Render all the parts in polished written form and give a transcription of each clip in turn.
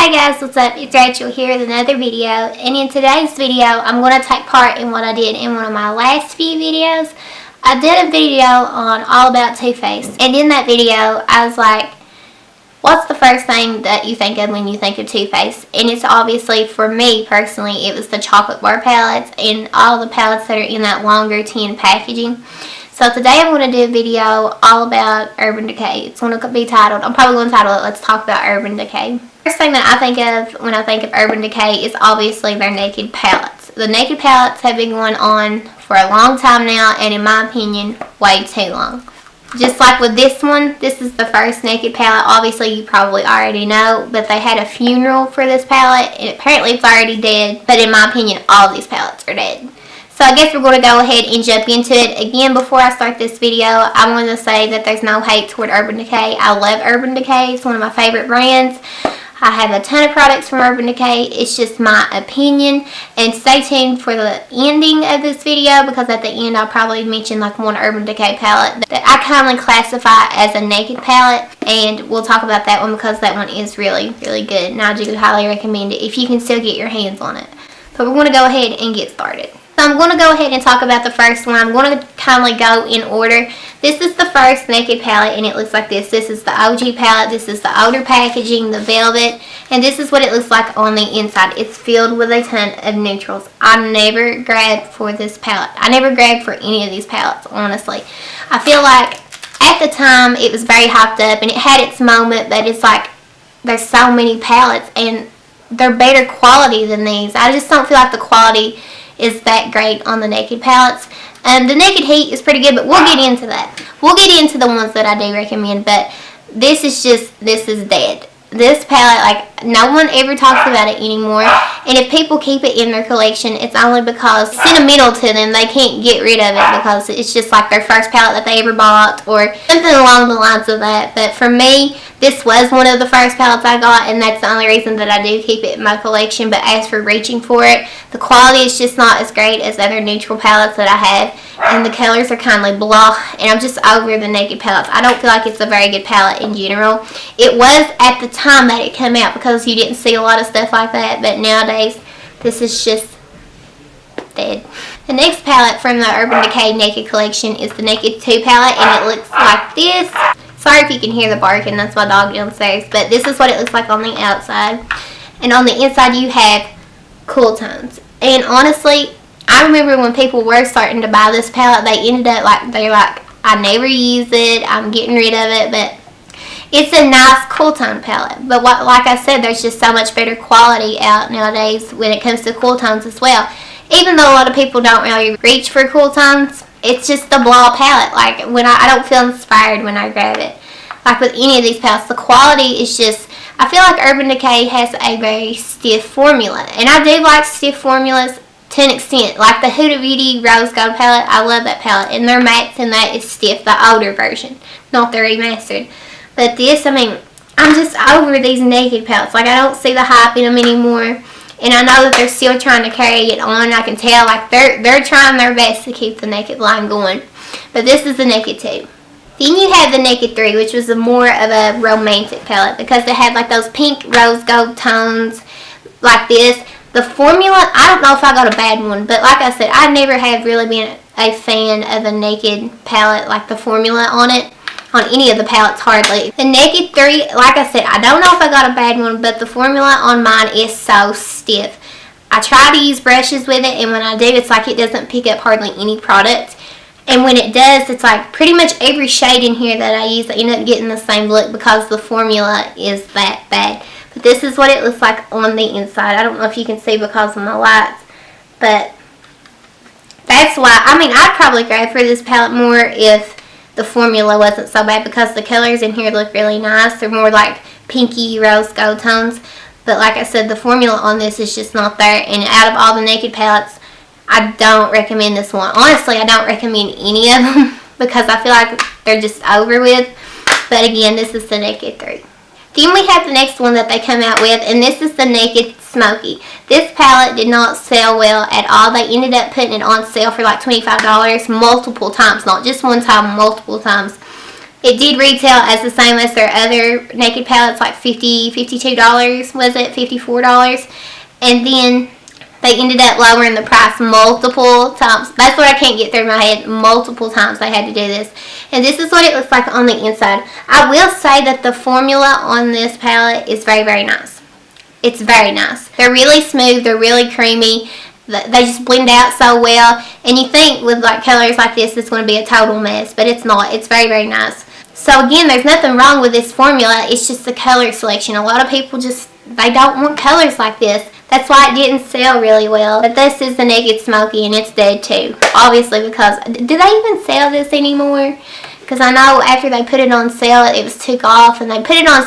Hi guys, what's up? It's Rachel here with another video, and in today's video I'm going to take part in what I did in one of my last few videos. I did a video on all about Too Faced, and in that video I was like, what's the first thing that you think of when you think of Too Faced? And it's obviously, for me personally, it was the chocolate bar palettes and all the palettes that are in that longer tin packaging. So today I'm going to do a video all about Urban Decay. It's going to be titled, I'm probably going to title it, Let's Talk About Urban Decay. First thing that I think of when I think of Urban Decay is obviously their naked palettes. The naked palettes have been going on for a long time now, and in my opinion, way too long. Just like with this one, this is the first naked palette. Obviously you probably already know, but they had a funeral for this palette, and apparently it's already dead, but in my opinion all these palettes are dead. So I guess we're going to go ahead and jump into it. Again, before I start this video, I want to say that there's no hate toward Urban Decay. I love Urban Decay. It's one of my favorite brands. I have a ton of products from Urban Decay. It's just my opinion. And stay tuned for the ending of this video, because at the end I'll probably mention like one Urban Decay palette that I kindly classify as a naked palette. And we'll talk about that one because that one is really, really good. And I do highly recommend it if you can still get your hands on it. But we're going to go ahead and get started. So I'm going to go ahead and talk about the first one. I'm going to kindly go in order. This is the first naked palette, and it looks like this. This is the OG palette. This is the older packaging, the velvet. And this is what it looks like on the inside. It's filled with a ton of neutrals. I never grabbed for this palette. I never grabbed for any of these palettes, honestly. I feel like at the time it was very hyped up, and it had its moment, but it's like there's so many palettes, and they're better quality than these. I just don't feel like the quality is that great on the naked palettes. The Naked Heat is pretty good, but we'll get into that. We'll get into the ones that I do recommend, but this is dead. This palette, like, no one ever talks about it anymore, and if people keep it in their collection, it's only because sentimental to them. They can't get rid of it because it's just like their first palette that they ever bought or something along the lines of that. But for me, this was one of the first palettes I got, and that's the only reason that I do keep it in my collection. But as for reaching for it, the quality is just not as great as other neutral palettes that I have, and the colors are kind of blah, and I'm just over the naked palettes. I don't feel like it's a very good palette in general. It was at the time that it came out, because you didn't see a lot of stuff like that, but nowadays this is just dead. The next palette from the Urban Decay Naked Collection is the Naked 2 palette, and it looks like this. Sorry if you can hear the barking, that's my dog downstairs, but this is what it looks like on the outside. And on the inside you have cool tones. And honestly, I remember when people were starting to buy this palette, they ended up like, they're like, I never use it, I'm getting rid of it. But it's a nice cool tone palette. But like I said, there's just so much better quality out nowadays when it comes to cool tones as well. Even though a lot of people don't really reach for cool tones, it's just the blah palette. Like, when I don't feel inspired when I grab it. Like with any of these palettes, the quality is just, I feel like Urban Decay has a very stiff formula. And I do like stiff formulas to an extent. Like the Huda Beauty Rose Gold palette, I love that palette. And their mattes and that is stiff, the older version, not the remastered. But this, I mean, I'm just over these naked palettes. Like, I don't see the hype in them anymore. And I know that they're still trying to carry it on. I can tell, like, they're trying their best to keep the naked line going. But this is the Naked 2. Then you have the Naked 3, which was more of a romantic palette, because they had like those pink rose gold tones like this. The formula, I don't know if I got a bad one, but like I said, I never have really been a fan of a naked palette, like the formula on it, on any of the palettes hardly. The Naked 3, like I said, I don't know if I got a bad one, but the formula on mine is so stiff. I try to use brushes with it, and when I do, it's like it doesn't pick up hardly any product. And when it does, it's like pretty much every shade in here that I use, I end up getting the same look because the formula is that bad. But this is what it looks like on the inside. I don't know if you can see because of the lights, but that's why, I mean, I'd probably grab for this palette more if the formula wasn't so bad, because the colors in here look really nice. They're more like pinky rose gold tones. But like I said, the formula on this is just not there. And out of all the naked palettes, I don't recommend this one. Honestly, I don't recommend any of them because I feel like they're just over with. But again, this is the Naked 3. Then we have the next one that they come out with, and this is the Naked Smoky. This palette did not sell well at all. They ended up putting it on sale for like $25 multiple times. Not just one time, multiple times. It did retail as the same as their other Naked palettes, like $52, was it? $54. And then they ended up lowering the price multiple times. That's what I can't get through my head. Multiple times they had to do this. And this is what it looks like on the inside. I will say that the formula on this palette is very, very nice. It's very nice. They're really smooth. They're really creamy. They just blend out so well. And you think with like colors like this, it's going to be a total mess. But it's not. It's very, very nice. So again, there's nothing wrong with this formula. It's just the color selection. A lot of people just, they don't want colors like this. That's why it didn't sell really well. But this is the Naked Smoky, and it's dead too. Obviously, because, do they even sell this anymore? Because I know after they put it on sale, it was took off. And they put it on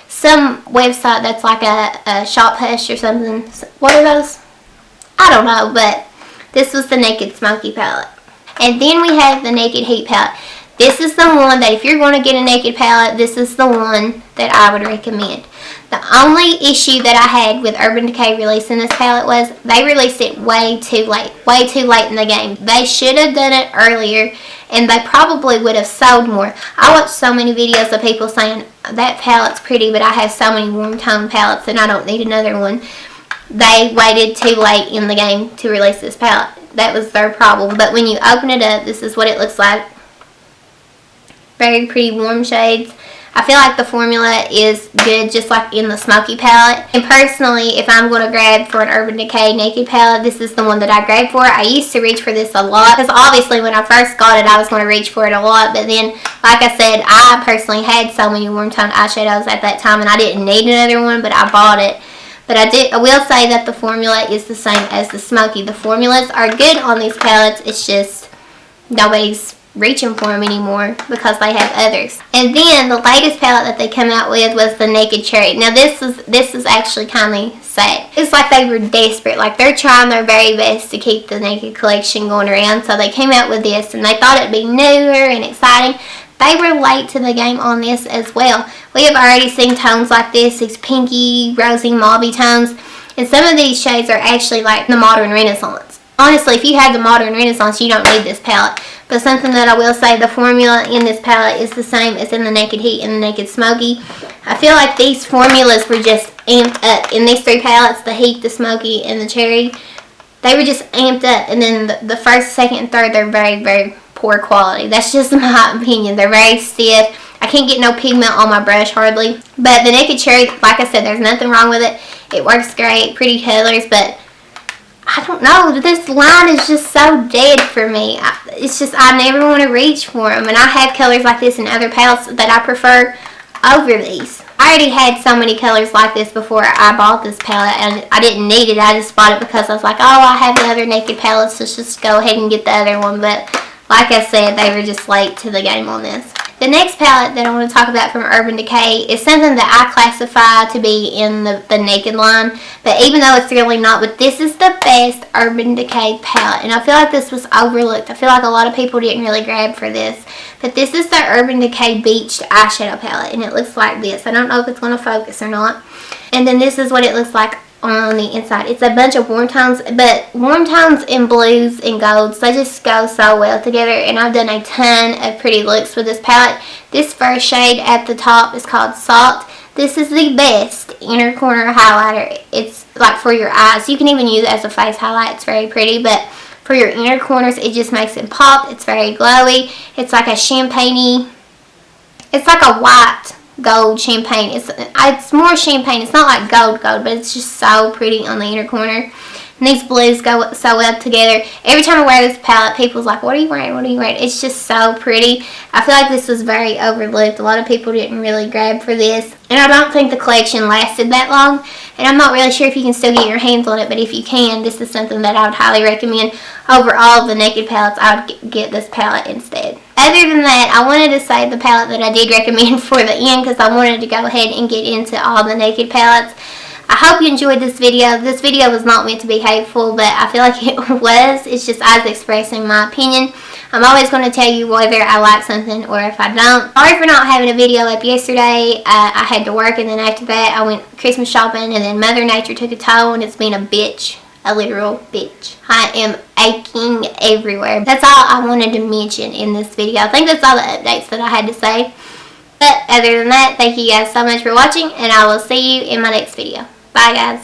some website that's like a Shop Hush or something. What are those? I don't know, but this was the Naked Smoky palette. And then we have the Naked Heat palette. This is the one that if you're going to get a Naked palette, this is the one that I would recommend. The only issue that I had with Urban Decay releasing this palette was they released it way too late in the game. They should have done it earlier, and they probably would have sold more. I watched so many videos of people saying, that palette's pretty, but I have so many warm tone palettes and I don't need another one. They waited too late in the game to release this palette. That was their problem. But when you open it up, this is what it looks like. Very pretty warm shades. I feel like the formula is good, just like in the Smoky palette. And personally, if I'm going to grab for an Urban Decay Naked palette, this is the one that I grab for. I used to reach for this a lot, because obviously when I first got it, I was going to reach for it a lot. But then, like I said, I personally had so many warm tone eyeshadows at that time, and I didn't need another one, but I bought it. But I will say that the formula is the same as the Smoky. The formulas are good on these palettes. It's just nobody's reaching for them anymore because they have others. And then the latest palette that they come out with was the Naked Cherry. Now this is actually kind of sad. It's like they were desperate. Like they're trying their very best to keep the Naked collection going around. So they came out with this, and they thought it'd be newer and exciting. They were late to the game on this as well. We have already seen tones like this, these pinky, rosy, mauvey tones. And some of these shades are actually like the Modern Renaissance. Honestly, if you have the Modern Renaissance, you don't need this palette. But something that I will say, the formula in this palette is the same as in the Naked Heat and the Naked Smoky. I feel like these formulas were just amped up. In these three palettes, the Heat, the Smoky, and the Cherry, they were just amped up. And then the first, second, and third, they're very, very poor quality. That's just my opinion. They're very stiff. I can't get no pigment on my brush hardly. But the Naked Cherry, like I said, there's nothing wrong with it. It works great, pretty colors, but I don't know, this line is just so dead for me. It's just, I never want to reach for them. And I have colors like this in other palettes that I prefer over these. I already had so many colors like this before I bought this palette, and I didn't need it. I just bought it because I was like, oh, I have the other Naked palettes, let's just go ahead and get the other one. But like I said, they were just late to the game on this. The next palette that I want to talk about from Urban Decay is something that I classify to be in the Naked line. But even though it's really not, but this is the best Urban Decay palette. And I feel like this was overlooked. I feel like a lot of people didn't really grab for this. But this is the Urban Decay Beached eyeshadow palette. And it looks like this. I don't know if it's going to focus or not. And then this is what it looks like on the inside. It's a bunch of warm tones, but warm tones and blues and golds, they just go so well together. And I've done a ton of pretty looks with this palette. This first shade at the top is called Salt. This is the best inner corner highlighter. It's like for your eyes. You can even use it as a face highlight. It's very pretty, but for your inner corners, it just makes it pop. It's very glowy. It's like a champagne-y, it's like a white gold champagne. It's more champagne. It's not like gold, but it's just so pretty on the inner corner. And these blues go so well together. Every time I wear this palette, people's like, what are you wearing? What are you wearing? It's just so pretty. I feel like this was very overlooked. A lot of people didn't really grab for this. And I don't think the collection lasted that long. And I'm not really sure if you can still get your hands on it. But if you can, this is something that I would highly recommend. Over all of the Naked palettes, I would get this palette instead. Other than that, I wanted to say the palette that I did recommend for the end, because I wanted to go ahead and get into all the Naked palettes. I hope you enjoyed this video. This video was not meant to be hateful, but I feel like it was. It's just I was expressing my opinion. I'm always going to tell you whether I like something or if I don't. Sorry for not having a video up yesterday. I had to work, and then after that I went Christmas shopping, and then Mother Nature took a toll, and it's been a bitch a literal bitch. I am aching everywhere. That's all I wanted to mention in this video. I think that's all the updates that I had to say. But other than that, thank you guys so much for watching, and I will see you in my next video. Bye, guys.